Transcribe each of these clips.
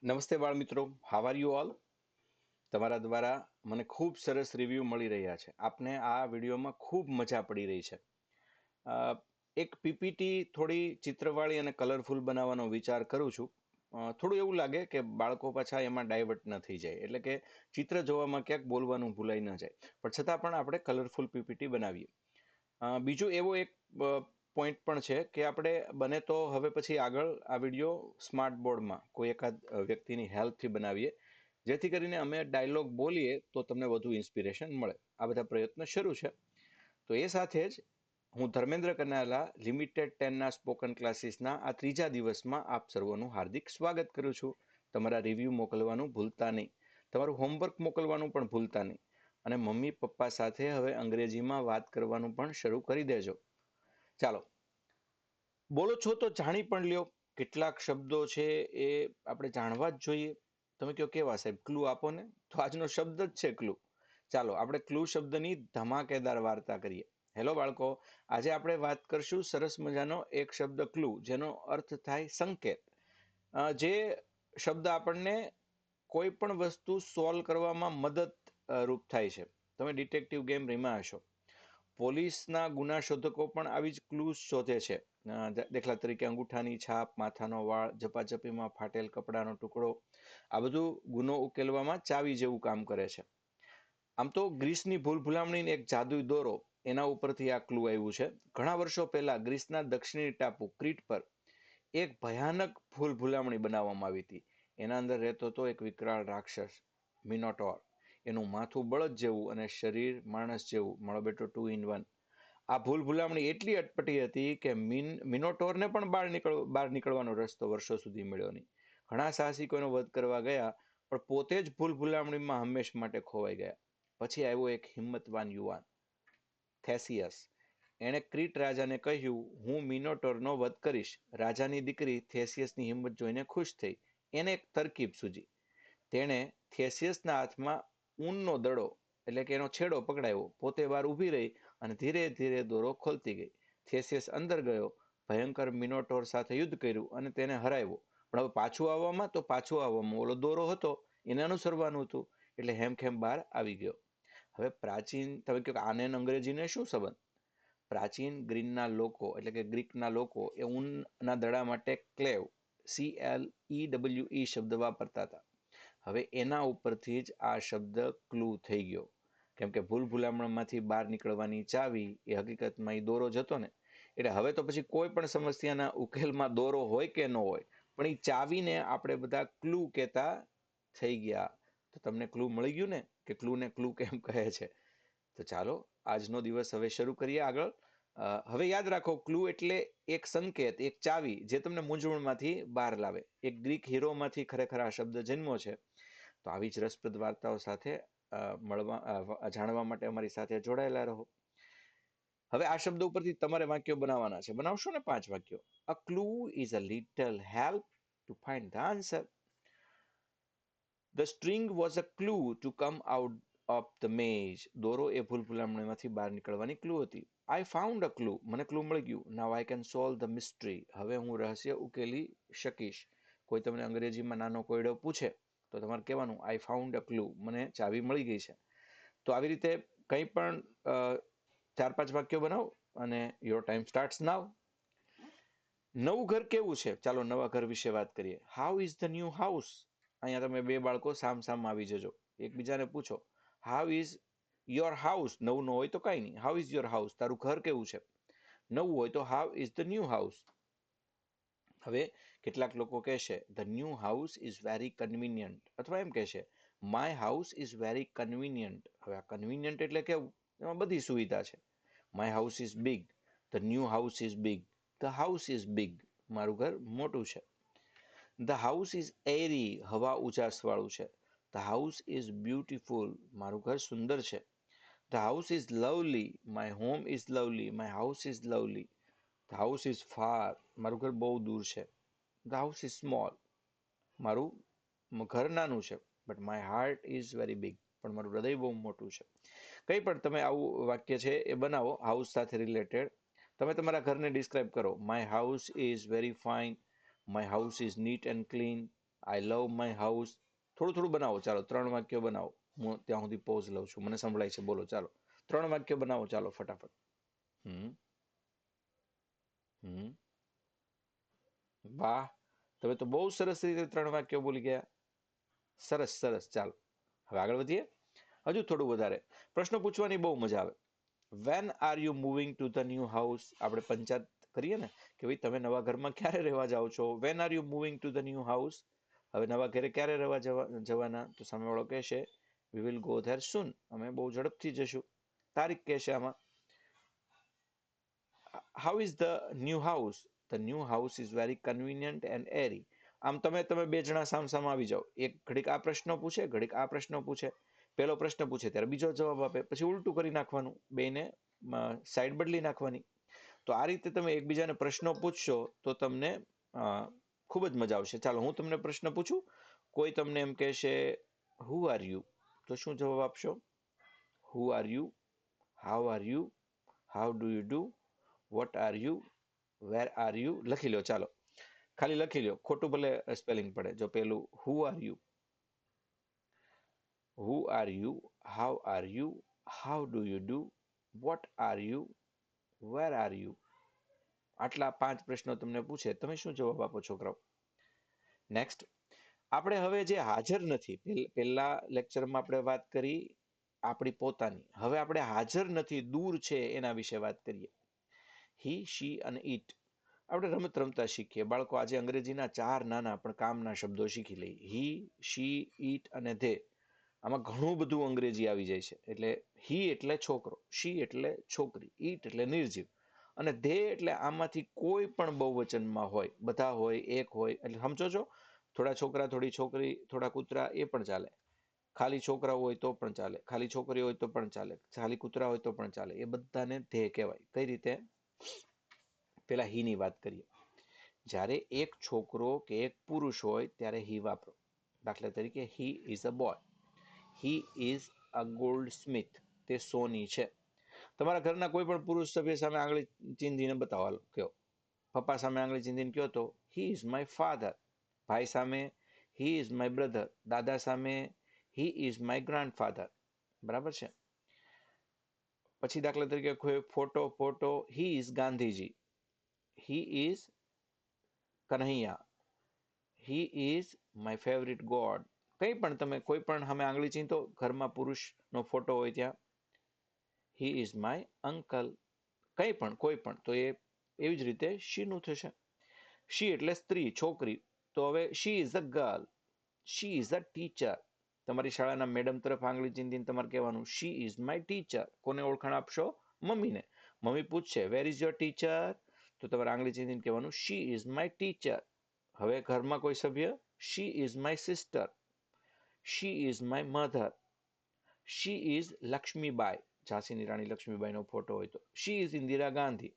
નમસ્તે બાળ મિત્રો, હાવ આર યુ ઓલ? તમારા દ્વારા મને ખૂબ સરસ રિવ્યૂ મળી રહ્યા છે. આપને આ વિડીયોમાં ખૂબ મજા પડી રહી છે. અ, એક પીપીટી થોડી ચિત્રવાળી અને કલરફુલ બનાવવાનો વિચાર કરું છું. થોડું એવું લાગે કે બાળકો પાછા એમાં ડાયવર્ટ ન થઈ જાય, એટલે કે ચિત્ર જોવામાં ક્યાંક બોલવાનું ભૂલાઈ ન જાય, પણ છતાં પણ આપણે કલરફુલ પીપીટી બનાવીએ. બીજું એવો એક પોઈન્ટ પણ છે કે આપણે બને તો હવે પછી આગળ આ વિડીયો સ્માર્ટ બોર્ડમાં કોઈ એકાદ વ્યક્તિની હેલ્પથી બનાવીએ, જેથી કરીને અમે ડાયલોગ બોલીએ તો તમને વધુ ઇન્સ્પિરેશન મળે. આ બધા પ્રયત્ન શરૂ છે. તો એ સાથે જ હું ધર્મેન્દ્ર કનાલા લિમિટેડ 10ના સ્પોકન ક્લાસીસના આ ત્રીજા દિવસમાં આપ સર્વોનું હાર્દિક સ્વાગત કરું છું. તમારા રિવ્યૂ મોકલવાનું ભૂલતા નહીં, તમારું હોમવર્ક મોકલવાનું પણ ભૂલતા નહીં, અને મમ્મી પપ્પા સાથે હવે અંગ્રેજીમાં વાત કરવાનું પણ શરૂ કરી દેજો. ચાલો, બોલો છો તો જાણી પણ લ્યો. કેટલાક શબ્દો છે એ આપણે જાણવા જ જોઈએ. તમે કહો કેવા સાહેબ, ક્લુ આપો ને. તો આજનો શબ્દ જ છે ક્લુ. ચાલો આપણે ક્લુ શબ્દની ધમાકેદાર વાર્તા કરીએ. હેલો બાળકો, આજે આપણે વાત કરશું સરસ મજાનો એક શબ્દ ક્લુ, જેનો અર્થ થાય સંકેત. જે શબ્દ આપણને કોઈ પણ વસ્તુ સોલ્વ કરવામાં મદદ રૂપ થાય છે. તમે ડિટેક્ટિવ ગેમ રમ્યા હશો. પોલીસના ગુના શોધકો પણ આવી જ ક્લૂઝ શોધે છે. દાખલા તરીકે અંગૂઠાની છાપ, માથાનો વાળ, ઝપાઝપીમાં ફાટેલ કપડાનો ટુકડો, આ બધું ગુનો ઉકેલવામાં ચાવી જેવું કામ કરે છે. આમ તો ગ્રીસની ભૂલ ભૂલામણીને એક જાદુઈ દોરો, એના ઉપરથી આ ક્લુ આવ્યું છે. ઘણા વર્ષો પહેલા ગ્રીસના દક્ષિણી ટાપુ ક્રીટ પર એક ભયાનક ભૂલ ભૂલામણી બનાવવામાં આવી હતી. એના અંદર રહેતો હતો એક વિકરાળ રાક્ષસ, મિનોટોર. એનું માથું બળદ જેવું અને શરીર માણસ જેવું, મળો બેટો 2 in 1. આ ભૂલ ભૂલામણી એટલી અટપટી હતી કે મિનોટોરને પણ બહાર નીકળવાનો રસ્તો વર્ષો સુધી મળ્યો નહીં. ઘણા સાહસિકોનો વધ કરવા ગયા, પણ પોતે જ ભૂલ ભૂલામણીમાં હંમેશ માટે ખોવાઈ ગયા. પછી આવ્યો એક હિંમતવાન યુવાન, થેસિયસ. એણે ક્રીટ રાજાને કહ્યું, હું મિનોટોરનો વધ કરીશ. રાજાની દીકરી થેસિયસની હિંમત જોઈને ખુશ થઈ. એને એક તરકીબ સૂજી. તેણે થેસિયસના હાથમાં ઊનનો દડો, એટલે કે એનો છેડો પકડાયો, પોતે બહાર ઊભી રહી અને ધીરે ધીરે દોરો ખોલતી ગઈ. થેસિયસ અંદર ગયો, ભયંકર મિનોટોર સાથે યુદ્ધ કર્યું અને તેને હરાવ્યો. પણ હવે પાછું આવવામાં ઓલો દોરો હતો એને અનુસરવાનું હતું, એટલે હેમખેમ બહાર આવી ગયો. હવે પ્રાચીન, તમે કહો આને અંગ્રેજીને શું સંબંધ? પ્રાચીન ગ્રીકના લોકો એ ઊનના દડા માટે ક્લેવ, CLEWE શબ્દ વાપરતા હતા. હવે એના ઉપરથી જ આ શબ્દ ક્લુ થઈ ગયો, કેમ કે ભૂલ ભૂલામણમાંથી બહાર નીકળવાની ચાવી એ હકીકતમાં એ દોરો જ હતો ને. એટલે હવે તો પછી કોઈ પણ સમસ્યાના ઉકેલમાં દોરો હોય કે ન હોય, પણ એ ચાવીને આપણે બધા ક્લુ કહેતા થઈ ગયા. તો તમને ક્લુ મળી ગયું ને, કે ક્લુને ક્લુ કેમ કહે છે. તો ચાલો આજનો દિવસ હવે શરૂ કરીએ આગળ. હવે યાદ રાખો, ક્લુ એટલે એક સંકેત, એક ચાવી, જે તમને મૂંઝવણમાંથી બહાર લાવે. એક ગ્રીક હીરોમાંથી ખરેખર આ શબ્દ જન્મ્યો છે. તો આવી જ રસપ્રદ વાર્તાઓ સાથે જાણવા માટે અમારી સાથે જોડાયેલા રહો. હવે આ શબ્દ ઉપરથી તમારે વાક્યો બનાવવાના છે. બનાવશો ને 5 વાક્યો. A clue is a little help to find the answer. The string was a clue to come out of the maze. દોરો એ ભૂલ ભૂલામણીમાંથી બહાર નીકળવાની ક્લુ હતી. I found a clue. મને ક્લુ મળી ગયું. Now I can solve the mystery. હવે હું રહસ્ય ઉકેલી શકીશ. કોઈ તમને અંગ્રેજીમાં નાનો કોયડો પૂછે તો તમારે કહેવાનું, આઈ ફાઉન્ડ અ ક્લુ, મને ચાવી મળી ગઈ છે. તો આવી રીતે કંઈ પણ 4-5 વાક્યો બનાવો અને યોર ટાઈમ સ્ટાર્ટ્સ નાવ. નવું ઘર કેવું છે? ચાલો નવા ઘર વિશે વાત કરીએ. How is the new house? અહીંયા તમે બે બાળકો સામ આવી જજો, એકબીજાને પૂછો, હાઉ ઇઝ યોર હાઉસ? નવું ન હોય તો કાંઈ નહીં. How is your house? તારું ઘર કેવું છે? નવું હોય તો how is the new house? હવે કેટલાક લોકો કહેશે, the new house is very convenient, અથવા એમ કહેશે, my house is very convenient. હવે આ કન્વિનિયન્ટ એટલે કેવું? એમાં બધી સુવિધા છે. My house is big. The new house is big. The house is big. મારું ઘર મોટું છે. ધ હાઉસ ઇઝ એરી. હવા ઉજાસવાળું છે. The house is beautiful. મારું ઘર સુંદર છે. The house is lovely. My home is lovely. My house is lovely. The house is far. મારું ઘર બહુ દૂર છે. The house is small. મારું ઘર નાનું છે. But my heart is very big. પણ મારું હૃદય બહુ મોટું છે. કંઈ પણ તમે આવું વાક્ય છે એ બનાવો હાઉસ સાથે રિલેટેડ. તમે તમારા ઘરને ડિસ્ક્રાઇબ કરો. My house is very fine. My house is neat and clean. I love my house. થોડું થોડું બનાવો, ચાલો 3 વાક્યો બનાવો. હું ત્યાં સુધી પોઝ લઉં છું, મને સંભળાય છે, બોલો ચાલો. 3 વાક્યો બનાવો, ચાલો ફટાફટ. હમ હમ વાહ, તમે તો બહુ સરસ રીતે 3 વાક્યો બોલી ગયા. સરસ સરસ, ચાલો હવે આગળ વધીએ. હજુ થોડું વધારે પ્રશ્નો પૂછવાની બહુ મજા આવે. Van are you moving to the new house? આપણે પંચાયત કરીએ ને કે ભાઈ તમે નવા ઘરમાં ક્યારે રહેવા જાઓ છો? When are you moving to the new house? હવે નવા ઘરે ક્યારે રહેવા જવાના? તો સામેવાળો કહેશે we will go there soon. અમે બહુ ઝડપથી જશું. તારીખ કહેશે આમાં. How is the new house? The new house is very convenient and airy. આમ તમે બે જણા સામસામે આવી જાઓ, એક ઘડીક આ પ્રશ્ન પૂછે, ઘડીક આ પ્રશ્ન પૂછે. પહેલો પ્રશ્ન પૂછે ત્યારે બીજો જવાબ આપે, પછી ઉલટું કરી નાખવાનું, બેને સાઈડ બદલી નાખવાની. તો આ રીતે તમે એકબીજાને પ્રશ્નો પૂછશો તો તમને ખૂબ જ મજા આવશે. ચાલો હું તમને પ્રશ્ન પૂછું. કોઈ તમને એમ કહેશે હુ આર યુ? તો શું જવાબ આપશો? હુ are you? How are you? How do you do? What are you? Where are you? લખી લો, ચાલો ખાલી લખી લો, ખોટું ભલે સ્પેલિંગ પડે. જો પેલું હુ are you, who are you? How are you? How do you do? What are you? Where are you? આટલા 5 પ્રશ્નો તમને પૂછે, તમે શું જવાબ આપો છોકરાઓ? નેક્સ્ટ, આપણે હવે જે હાજર નથી, પહેલા લેક્ચરમાં આપણે વાત કરી આપણી પોતાની, હવે આપણે હાજર નથી, દૂર છે એના વિશે વાત કરીએ. હી, શી અને ઈટ. આપણે રમત રમતા શીખીએ. બાળકો આજે અંગ્રેજીના 4 નાના પણ કામના શબ્દો શીખી લઈએ. હી, શી, ઈટ અને ધે. આમાં ઘણું બધું અંગ્રેજી આવી જાય છે. એટલે હી એટલે છોકરો, શી એટલે છોકરી, ઈટ એટલે નિર્જીવ, અને ધે એટલે આમાંથી કોઈ પણ બહુવચનમાં હોય, બધા હોય, એક હોય. એટલે સમજો છો, થોડા છોકરા, થોડી છોકરી, થોડા કૂતરા, એ પણ ચાલે. ખાલી છોકરા હોય તો પણ ચાલે, ખાલી છોકરી હોય તો પણ ચાલે, ખાલી કૂતરા હોય તો પણ ચાલે. એ બધાને ધે કહેવાય. કઈ રીતે? પેલા હી ની વાત કરીએ. જ્યારે એક છોકરો કે એક પુરુષ હોય ત્યારે હી વાપરો. દાખલા તરીકે he is a boy. He is a gold Smith. તે સોની છે. તમારા ઘરના કોઈ પણ પુરુષ સભ્ય સામે આંગળી ચીંધીને બતાવો, કયો. પપ્પા સામે આંગળી ચીંધીને કયો તો હી ઇઝ માય ફાધર. ભાઈ સામે હી ઇઝ માય બ્રધર. દાદા સામે હી ઇઝ માય ગ્રાન્ડફાધર. બરાબર છે. પછી દાખલા તરીકે કોઈ photo, he is Gandhiji. He is Kanhaiya. He is my favourite God. કંઈ પણ તમે કોઈ પણ સામે આંગળી ચીંધો, ઘરમાં પુરુષનો ફોટો હોય ત્યાં હી ઇઝ માય અંકલ. કંઈ પણ, કોઈ પણ, તો એ એવી જ રીતે શીનું થશે. શી એટલે સ્ત્રી, છોકરી. તો હવે she is a girl. She is a teacher. તમારી શાળાના મેડમ તરફ આંગળી ચીંધીને તમારે કહેવાનું શી ઇઝ માય ટીચર. કોને ઓળખાણ આપશો? મમ્મીને. મમ્મી પૂછશે વેર ઇઝ યોર ટીચર? તો તમારે આંગળી ચીંધીને કહેવાનું શી ઇઝ માય ટીચર. હવે ઘરમાં કોઈ સભ્ય she is my sister. She is my mother. She is Laxmibai. ઝાંસીની રાણી લક્ષ્મીબાઈનો ફોટો હોય તો શી ઇઝ ઇન્દિરા ગાંધી.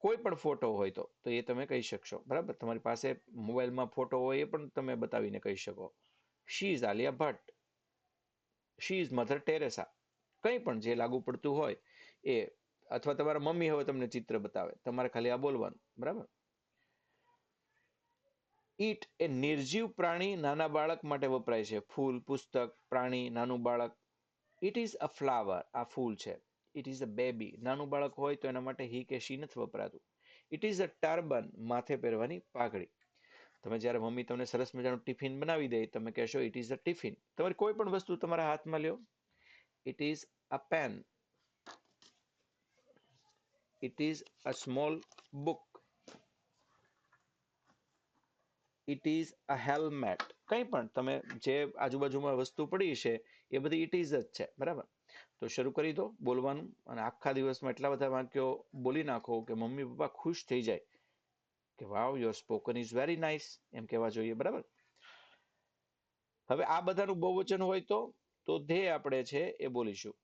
કોઈ પણ ફોટો હોય તો એ તમે કહી શકશો. બરાબર, તમારી પાસે મોબાઈલમાં ફોટો હોય એ પણ તમે બતાવીને કહી શકો. She is Alia Bhatt. She is Mother Teresa. કંઈ પણ જે લાગુ પડતું હોય એ. અથવા તમારા મમ્મી હવે તમને ચિત્ર બતાવે, તમારે ખાલી આ બોલવાનું. બરાબર. ઈટ એ નિર્જીવ પ્રાણી, નાના બાળક માટે વપરાય છે. ફૂલ, પુસ્તક, પ્રાણી, નાનું બાળક. It is a flower. આ ફૂલ છે. It is a baby. નાનું બાળક હોય તો એના માટે હી કે શી નથી વપરાતું. It is a turban. માથે પહેરવાની પાઘડી. તમે જ્યારે મમ્મી તમને સરસ મજાનું ટિફિન બનાવી દે, તમે કહેશો ઇટ ઇઝ અ ટિફિન. તમારી કોઈ પણ વસ્તુ તમારા હાથમાં લ્યો. It is a pen. It is a small book. It is a helmet. કંઈ પણ તમે જે આજુબાજુમાં વસ્તુ પડી છે એ બધી ઇટ ઇઝ જ છે. બરાબર. તો શરૂ કરી દો બોલવાનું, અને આખા દિવસમાં એટલા બધા વાક્યો બોલી નાખો કે મમ્મી પપ્પા ખુશ થઈ જાય કે wow your spoken is very nice, એમ કહેવા જોઈએ. બરાબર. હવે આ બધાનું બહુવચન હોય તો ધે આપણે છે એ બોલીશું.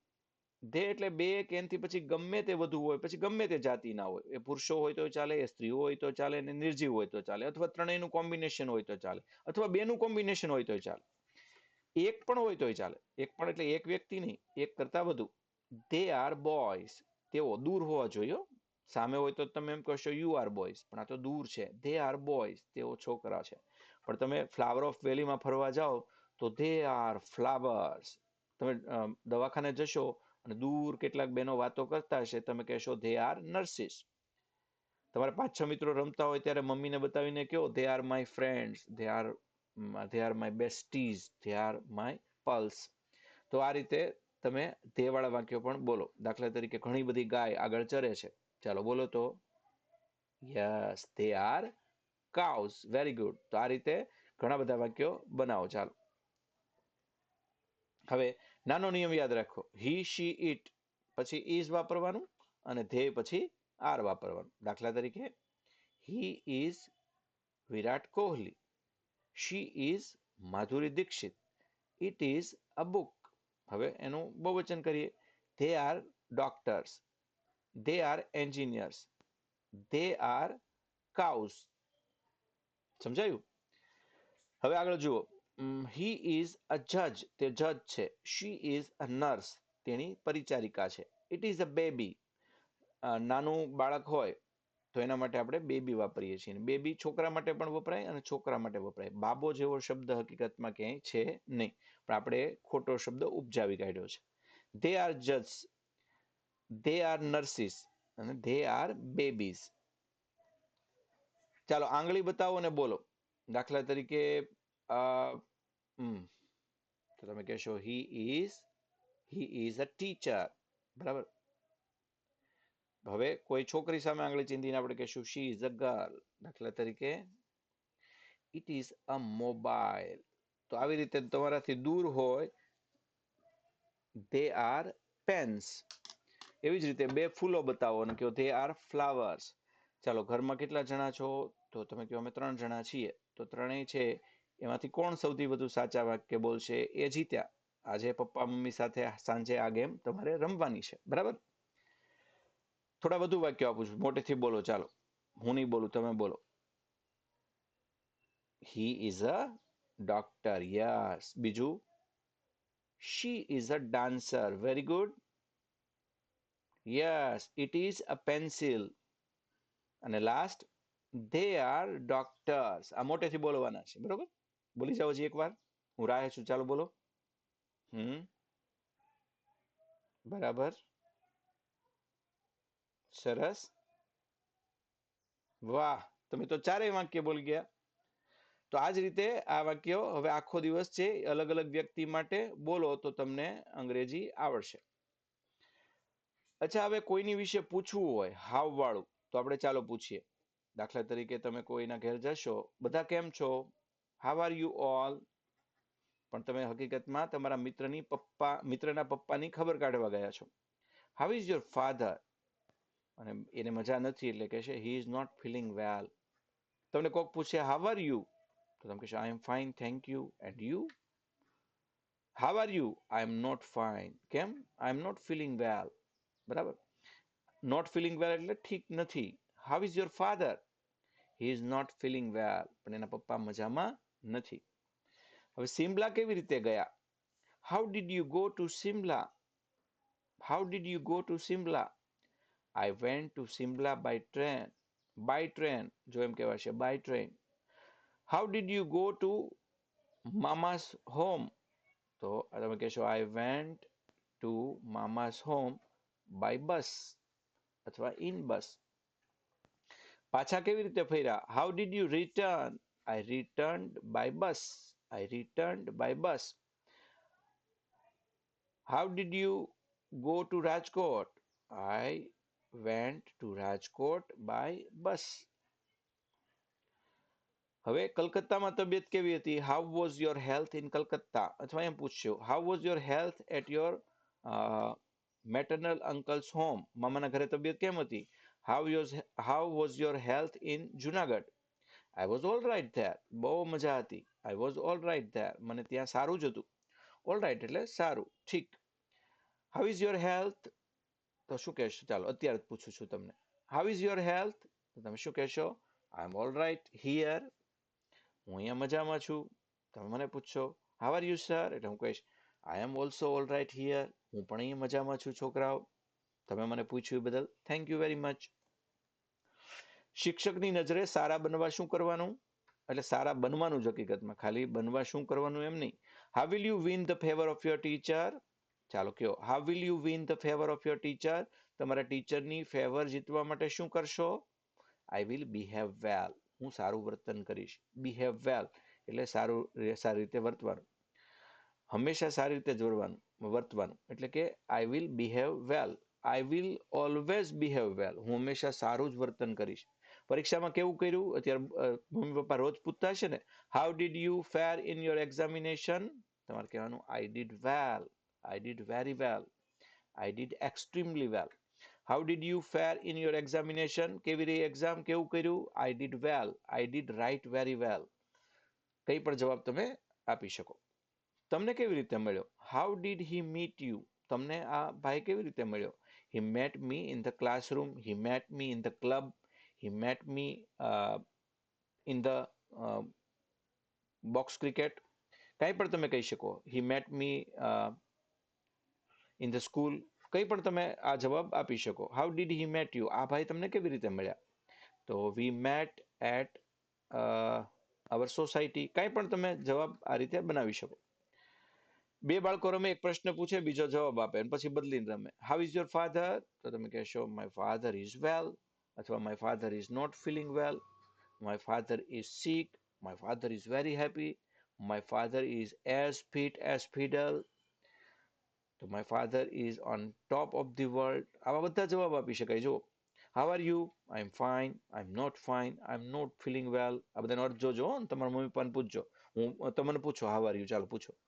ધે એટલે બે કે એનથી પછી ગમે તે વધુ હોય, પછી ગમે તે જાતિના હોય. એ પુરુષો હોય તો ચાલે, એ સ્ત્રીઓ હોય તો ચાલે, અને નિર્જીવ હોય તો ચાલે, અથવા ત્રણેયનું કોમ્બિનેશન હોય તો ચાલે, અથવા બેનું કોમ્બિનેશન હોય તો ચાલે, એક પણ હોય તોય ચાલે. એક પણ એટલે એક વ્યક્તિ નહીં, એક કરતા વધુ. They are boys. તેઓ દૂર હોવા જોઈએ, સામે હોય તો તમે એમ કહેશો યુ આર બોયઝ, પણ આ તો દૂર છે, ધે આર બોયઝ, તેઓ છોકરા છે. પણ તમે ફ્લાવર ઓફ વેલીમાં ફરવા જાઓ તો ધે આર ફ્લાવર્સ. તમે દવાખાને જશો અને દૂર કેટલાક બહેનો વાતો કરતા હશે, તમે કહેશો ધે આર નર્સિસ. તમારે 5-6 મિત્રો રમતા હોય ત્યારે મમ્મીને બતાવીને કહો they are my friends, they are my besties, they are my pals. તો આ રીતે તમે ધે વાળા વાક્યો પણ બોલો. દાખલા તરીકે ઘણી બધી ગાય આગળ ચરે છે, ચાલો બોલો તો yes they are cows. Very good. તો આ રીતે ઘણા બધા વાક્યો બનાવો. ચાલો હવે નાનો નિયમ યાદ રાખો, હી શી ઇટ પછી ઇઝ વાપરવાનું અને ધે પછી આર વાપરવાનું. દાખલા તરીકે he is Virat Kohli, she is Madhuri Dixit, it is a book. હવે એનું બહુવચન કરીએ, they are doctors, they are engineers, they are cows. સમજાયું? હવે આગળ જુઓ, હી ઇઝ અ જજ, તે જજ છે. શી ઇઝ અ નર્સ, તેની પરિચારિકા છે. ઇટ ઇઝ અ બેબી, નાનું બાળક હોય તો એના માટે આપણે બેબી વાપરીએ છીએ. બેબી છોકરા માટે પણ વપરાય અને છોકરા માટે વપરાય. બાબો જેવો શબ્દ હકીકતમાં ક્યાંય છે નહીં, પણ આપણે ખોટો શબ્દ ઉપજાવી કાઢ્યો છે. ધે આર જજ, ધે આર નર્સિસ અને ધે આર બેબીઝ. ચાલો આંગળી બતાવો અને બોલો. દાખલા તરીકે તો તમે કહેશો હી ઇઝ અ ટીચર. બરાબર. હવે કોઈ છોકરી સામે આંગળી ચીંધીને આપણે કહેશું શી ઇઝ અ ગર્લ. દાખલા તરીકે ઇટ ઇઝ અ મોબાઈલ. તો આવી રીતે તમારાથી દૂર હોય ધે આર પેન્સ. એવી જ રીતે બે ફૂલો બતાવો અને કહો ધે આર ફ્લાવર્સ. ચાલો ઘરમાં કેટલા જણા છો? તો તમે કહો અમે 3 જણા છીએ. તો ત્રણેય છે એમાંથી કોણ સૌથી વધુ સાચા વાક્ય બોલશે એ જીત્યા. આજે પપ્પા મમ્મી સાથે સાંજે આ ગેમ તમારે રમવાની છે. બરાબર. થોડા વધુ વાક્યો આપું છું, મોટેથી બોલો. ચાલો હું નહીં બોલું, તમે બોલો. He is a doctor. Yes. બીજું, she is a dancer. Very good. Yes, it is a pencil. અને લાસ્ટ, they are doctors. આ મોટેથી બોલવાના છે. બરોબર. બોલી જાઓ હજી એકવાર. હું રાહે છું. ચાલો બોલો. બરાબર. સરસ. વાહ, તમે તો ચારેય વાક્ય બોલી ગયા. તો આ જ રીતે આ વાક્યો હવે આખો દિવસ છે અલગ અલગ વ્યક્તિ માટે બોલો તો તમને અંગ્રેજી આવડશે. અચ્છા, હવે કોઈની વિશે પૂછવું હોય હાવ વાળું તો આપણે ચાલો પૂછીએ. દાખલા તરીકે તમે કોઈના ઘેર જશો, બધા કેમ છો, હાવ આર યુ ઓલ. પણ તમે હકીકતમાં તમારા મિત્રના પપ્પાની ખબર કાઢવા ગયા છો. How is your father. અને એને મજા નથી એટલે કહેશે he is not feeling well. તમને કોક પૂછે હાવ આર યુ તો તમે કહેશો I am fine thank you. And you? How are you? I am not fine. કેમ? I am not feeling well. બરાબર. નોટ ફીલિંગ વેલ એટલે ઠીક નથી. How is your father? He is not feeling well. પણ એના પપ્પા મજામાં નથી. હવે સિમલા કેવી રીતે ગયા? How did you go to Simla? How did you go to Simla? I went to Simla by train. By train જો એમ કહેવાશે, by train. How did you go to mama's home? તો તમે કહેશો I went to mama's home by bus અથવા in bus. પાછા કેવી રીતે ફર્યા? How did you return? I returned by bus. I returned by bus. How did you go two Rajkot? I went to Rajkot by bus. હવે કલકત્તામાં તબિયત કેવી હતી? How was your health in Calcutta? અથવા એમ પૂછશો how was your health at your maternal uncle's home? મામાના ઘરે તબિયત કેમ હતી? How was your health in Junagadh? I was all right there. બહુ મજા હતી. I was all right there. મને ત્યાં સારું જ હતું. ઓલ રાઈટ એટલે સારું, ઠીક. How is your health? તો શું કહેશો? ચાલો અત્યારે જ પૂછું છું તમને. How is your health? તો તમે શું કહેશો? I M all right here. હું અહીંયા મજામાં છું. તમે મને પૂછશો હાવ આર યુ સર? એટલે હું કહીશ I am also all right here. હું પણ અહીંયા મજામાં છું છોકરાઓ. તમે મને પૂછ્યું એ બદલ થેન્ક યુ વેરી મચ. શિક્ષકની નજરે સારા બનવા શું કરવાનું? એટલે સારા બનવાનું જ હકીકતમાં, ખાલી બનવા શું કરવાનું એમ નહીં. How will you win the favour of your teacher? ચાલો કયો, how will you win the favour of your teacher? તમારા ટીચરની ફેવર જીતવા માટે શું કરશો? I will behave well. હું સારું વર્તન કરીશ. બિહેવ વેલ એટલે સારી રીતે વર્તવાનું, હંમેશા સારી રીતે વર્તવાનું. એટલે કે I will behave well. I will always behave well. હું હંમેશા સારું જ વર્તન કરીશ. પરીક્ષામાં કેવું કર્યું? અત્યારે મમ્મી પપ્પા રોજ પૂછતા હશે ને, how did you fare in your examination? તમારે કહેવાનું I did well, I did very well, I did extremely well. How did you fare in your examination? કેવી રહી એક્ઝામ? કેવું કર્યું? I did well, I did right very well. કઈ પણ જવાબ તમે આપી શકો. તમને કેવી રીતે મળ્યો? How did he meet you? તમને આ ભાઈ કેવી રીતે મળ્યો? He met me in the classroom, he met me in the club, he met me in the box cricket. કંઈ પણ તમે કહી શકો. He met me in the school. કંઈ પણ તમે આ જવાબ આપી શકો. How did he met you? આ ભાઈ તમને કેવી રીતે મળ્યા? તો we met at our society. કંઈ પણ તમે જવાબ આ રીતે બનાવી શકો. બે બાળકો રમે, એક પ્રશ્ન પૂછે, બીજો જવાબ આપે અને પછી બદલીને રમે. How is your father? તો તમે કહેશો માય ફાધર ઇઝ વેલ, અથવા my father is not feeling well, my father is sick, my father is very happy, my father is as fit as fiddle, તો my father is on top of the world. આવા બધા જવાબ આપી શકાય. જો how are you? I am fine, I am not fine, I am not feeling well. આ બધાનો અર્થ જોજો. તમારા મમ્મી પપ્પાને પૂછજો. હું તમને પૂછો હાઉ આર યુ? ચાલો પૂછો.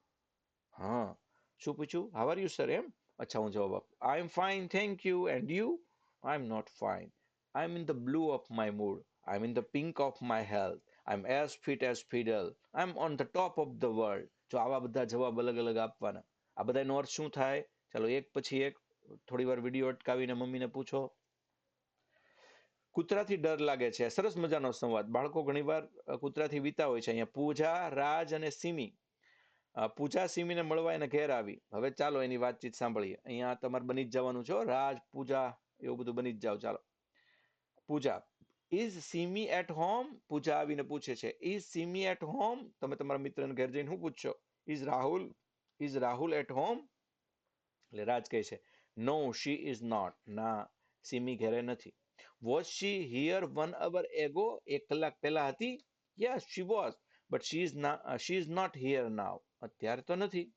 હા, શું પૂછ્યું? How are you sir? એમ? અચ્છા, હું જવાબ આપું. I am fine, thank you. And you? I am not fine. I am in the blue of my mood. I am in the pink of my health. I am as fit as fiddle. I am on the top of the world. જો આવા બધા જવાબ અલગ અલગ આપવાના. આ બધાનો અર્થ શું થાય? ચાલો એક પછી એક થોડી વાર વિડીયો અટકાવીને મમ્મીને પૂછો. કૂતરાથી ડર લાગે છે. સરસ મજાનો સંવાદ. બાળકો ઘણીવાર કૂતરાથી વીતા હોય છે. અહીંયા પૂજા, રાજ અને સિમી. પૂજા સિમીને મળવા એને ઘેર આવી. હવે ચાલો એની વાતચીત સાંભળીએ. અહીંયા તમારે બની જ જવાનું છે. રાજ, પૂજા એવું બધું બની જ જાવ. ચાલો. પૂજા, ઇઝ સિમી એટ હોમ? પૂજા આવીને પૂછે છે, ઇઝ સિમી એટ હોમ? તમે તમારા મિત્રને ઘેર જઈને શું પૂછશો? Is Rahul at home? એટલે રાજ કહે છે, નો શી ઇઝ નોટ. ના, સિમી ઘરે નથી. Was she here 1 hour ago? 1 કલાક પહેલા હતી. Yes she was, but she is not here now. અત્યારે તો નથી.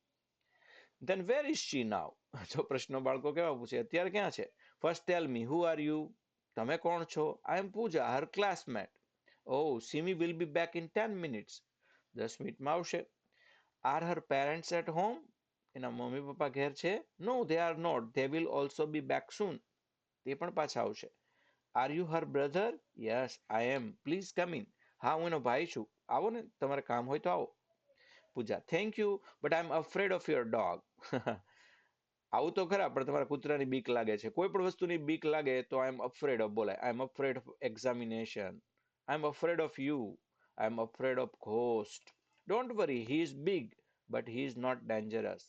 Then where is she now? જો પ્રશ્નો બાળકો કેવા પૂછે, અત્યારે ક્યાં છે? First tell me, who are you? તમે કોણ છો? I am Pooja, her classmate. O, semi will be back in 10 minutes. 10 મિનિટમાં આવશે. Are her parents at home? એના મમ્મી પપ્પા ઘેર છે? No they are not, they will also be back soon. તે પણ પાછા આવશે. Are you her brother? Yes I am, please come in. હા, હું એનો ભાઈ છું, આવો ને, તમારે કામ હોય તો આવો. Pooja, thank you, but I am afraid of your dog. આવું તો ખરા, પણ તમારા કૂતરાની બીક લાગે છે. કોઈ પણ વસ્તુની બીક લાગે તો આઈ એમ અફ્રેડ ઓફ બોલાય. I am afraid of examination. I am afraid of you. I am afraid of ghost. Don't worry, he is big but he is not dangerous.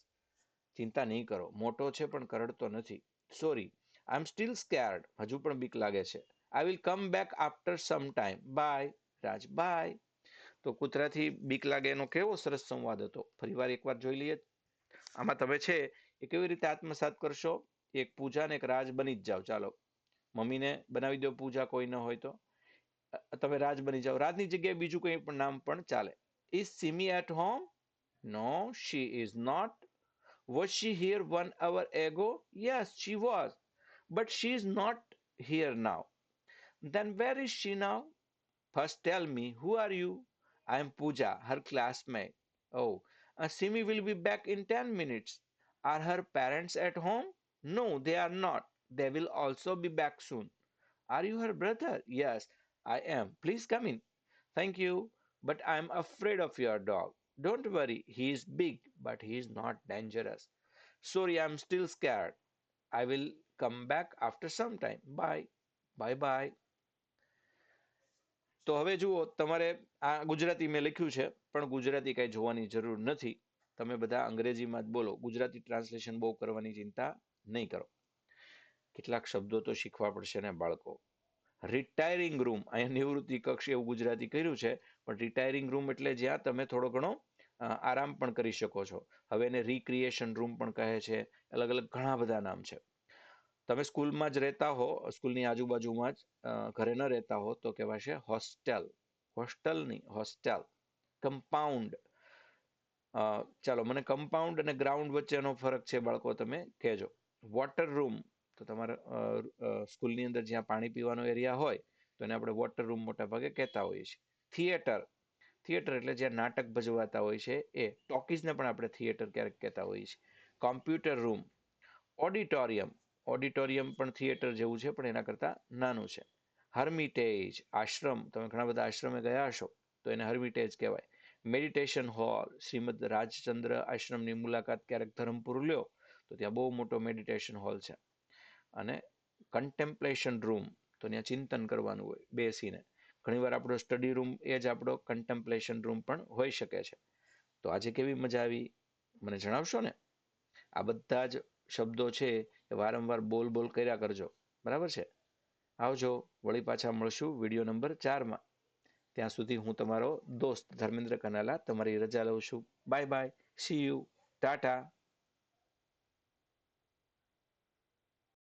ચિંતા નહીં કરો, મોટો છે પણ કરડતો નથી. Sorry, I am still scared. હજુ પણ બીક લાગે છે. I will come back after some time. Bye. Raj, bye. તો કૂતરાથી બીક લાગે એનો કેવો સરસ સંવાદ હતો. ફરીવાર એકવાર જોઈ લઈએ. આમાં તમે છે એ કેવી રીતે આત્મસાત કરશો? એક પૂજા ને એક રાજ બની જ જાઓ. ચાલો, મમ્મીને બનાવી દો પૂજા, કોઈ ન હોય તો. તમે રાજ બની જાઓ. રાજની જગ્યાએ બીજું કોઈ પણ નામ પણ ચાલે. Is Simi at home? No she is not. Was she here 1 hour ago? Yes she was, but she is not here now. Then where is she now? First tell me, who are you? I am Pooja, her classmate. Oh, Simi will be back in 10 minutes. Are her parents at home? No, they are not. They will also be back soon. Are you her brother? Yes, I am. Please come in. Thank you, but I am afraid of your dog. Don't worry, he is big, but he is not dangerous. Sorry, I am still scared. I will come back after some time. Bye. Bye bye. તો હવે જુઓ, તમારે આ ગુજરાતી મેં લખ્યું છે, પણ ગુજરાતી કઈ જોવાની જરૂર નથી. તમે બધા અંગ્રેજીમાં જ બોલો. ગુજરાતી ટ્રાન્સલેશન બહુ કરવાની ચિંતા નહીં કરો. કેટલાક શબ્દો તો શીખવા પડશે ને બાળકો. રિટાયરિંગ રૂમ, અહીંયા નિવૃત્તિ કક્ષ એવું ગુજરાતી કર્યું છે, પણ રિટાયરિંગ રૂમ એટલે જ્યાં તમે થોડો ઘણો આરામ પણ કરી શકો છો. હવે એને રિક્રિએશન રૂમ પણ કહે છે, અલગ અલગ ઘણા બધા નામ છે. તમે સ્કૂલમાં જ રહેતા હો, સ્કૂલની આજુબાજુમાં જ ઘરે ન રહેતા હો તો કહેવાશે હોસ્ટેલ. હોસ્ટેલ નહીં, હોસ્ટેલ. કમ્પાઉન્ડ. ચાલો, મને કમ્પાઉન્ડ અને ગ્રાઉન્ડ વચ્ચેનો ફરક છે બાળકો તમે કહેજો. વોટર રૂમ, તો તમારા સ્કૂલની અંદર જ્યાં પાણી પીવાનો એરિયા હોય તો એને આપણે વોટર રૂમ મોટા ભાગે કહેતા હોઈએ છીએ. થિયેટર, થિયેટર એટલે જ્યાં નાટક ભજવાતા હોય છે એ. ટોકીઝને પણ આપણે થિયેટર ક્યારેક કહેતા હોઈએ છીએ. Computer room. ઓડિટોરિયમ, ઓડિટોરિયમ પણ થિયેટર જેવું છે પણ એના કરતાં નાનું છે. હર્મિટેજ, આશ્રમ, તમે ઘણા બધા આશ્રમે ગયા હશો તો એને હર્મિટેજ કહેવાય. મેડિટેશન હોલ, શ્રીમદ રાજચંદ્ર આશ્રમની મુલાકાત ક્યારેક ધરમપુર લ્યો તો ત્યાં બહુ મોટો મેડિટેશન હોલ છે. અને કન્ટેમ્પલેશન રૂમ, તો ત્યાં ચિંતન કરવાનું હોય બેસીને. ઘણીવાર આપણો સ્ટડી રૂમ એ જ આપણો કન્ટેમ્પલેશન રૂમ પણ હોઈ શકે છે. તો આજે કેવી મજા આવી મને જણાવશો ને? આ બધા જ શબ્દો છે એ વારંવાર બોલ બોલ કર્યા કરજો, બરાબર છે? આવજો, વળી પાછા મળશું વિડીયો નંબર 4માં. ત્યાં સુધી હું તમારો દોસ્ત ધર્મેન્દ્ર કનાલા તમારી રજા લઉં છું. Bye bye, C you, Tata.